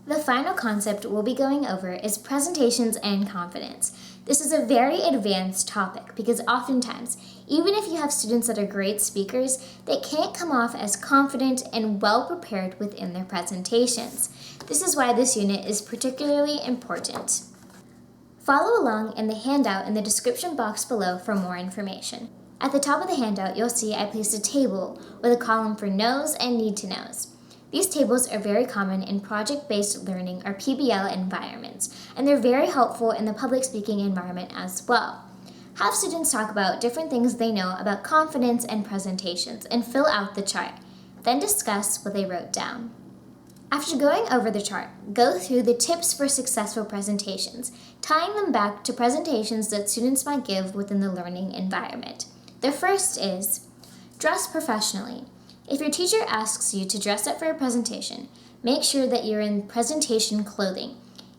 The final concept we'll be going over is presentations and confidence. This is a very advanced topic because oftentimes, even if you have students that are great speakers, they can't come off as confident and well prepared within their presentations. This is why this unit is particularly important. Follow along in the handout in the description box below for more information. At the top of the handout, you'll see I placed a table with a column for knows and need to knows. These tables are very common in project-based learning or PBL environments, and they're very helpful in the public speaking environment as well. Have students talk about different things they know about confidence and presentations and fill out the chart. Then discuss what they wrote down. After going over the chart, go through the tips for successful presentations, tying them back to presentations that students might give within the learning environment. The first is, dress professionally. If your teacher asks you to dress up for a presentation, make sure that you're in presentation clothing.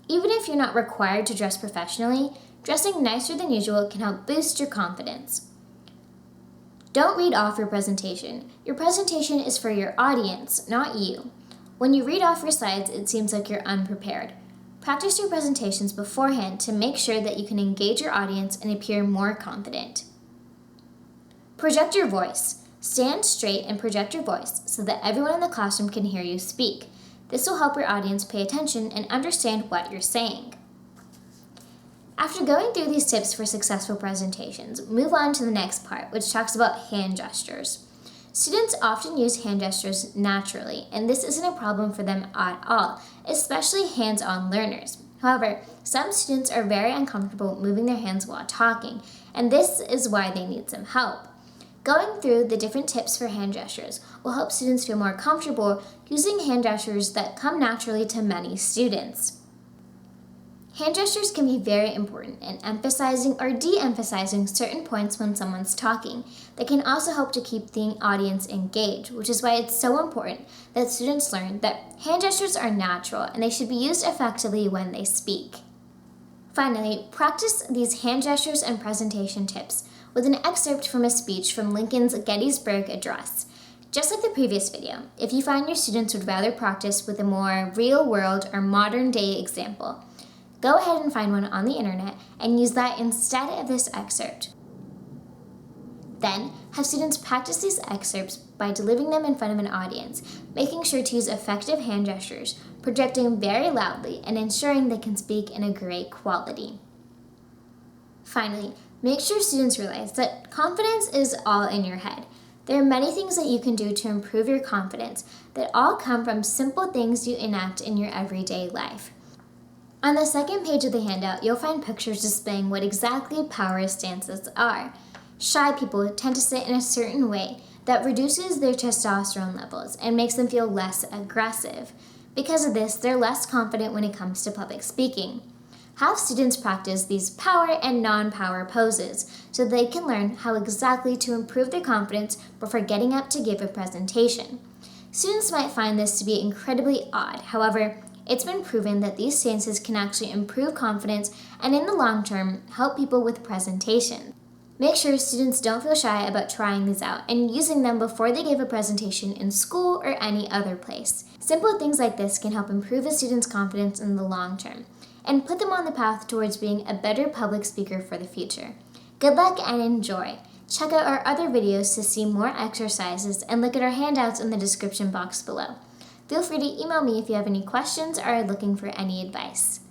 Even if you're not required to dress professionally, dressing nicer than usual can help boost your confidence. Don't read off your presentation. Your presentation is for your audience, not you. When you read off your slides, it seems like you're unprepared. Practice your presentations beforehand to make sure that you can engage your audience and appear more confident. Project your voice. Stand straight and project your voice so that everyone in the classroom can hear you speak. This will help your audience pay attention and understand what you're saying. After going through these tips for successful presentations, move on to the next part, which talks about hand gestures. Students often use hand gestures naturally, and this isn't a problem for them at all, especially hands-on learners. However, some students are very uncomfortable moving their hands while talking, and this is why they need some help. Going through the different tips for hand gestures will help students feel more comfortable using hand gestures that come naturally to many students. Hand gestures can be very important in emphasizing or de-emphasizing certain points when someone's talking. They can also help to keep the audience engaged, which is why it's so important that students learn that hand gestures are natural and they should be used effectively when they speak. Finally, practice these hand gestures and presentation tips with an excerpt from a speech from Lincoln's Gettysburg Address. Just like the previous video, if you find your students would rather practice with a more real-world or modern-day example, go ahead and find one on the internet and use that instead of this excerpt. Then, have students practice these excerpts by delivering them in front of an audience, making sure to use effective hand gestures, projecting very loudly, and ensuring they can speak in a great quality. Finally, make sure students realize that confidence is all in your head. There are many things that you can do to improve your confidence that all come from simple things you enact in your everyday life. On the second page of the handout, you'll find pictures displaying what exactly power stances are. Shy people tend to sit in a certain way that reduces their testosterone levels and makes them feel less aggressive. Because of this, they're less confident when it comes to public speaking. Have students practice these power and non-power poses so they can learn how exactly to improve their confidence before getting up to give a presentation. Students might find this to be incredibly odd. However, it's been proven that these stances can actually improve confidence and in the long term, help people with presentations. Make sure students don't feel shy about trying these out and using them before they give a presentation in school or any other place. Simple things like this can help improve a student's confidence in the long term and put them on the path towards being a better public speaker for the future. Good luck and enjoy! Check out our other videos to see more exercises and look at our handouts in the description box below. Feel free to email me if you have any questions or are looking for any advice.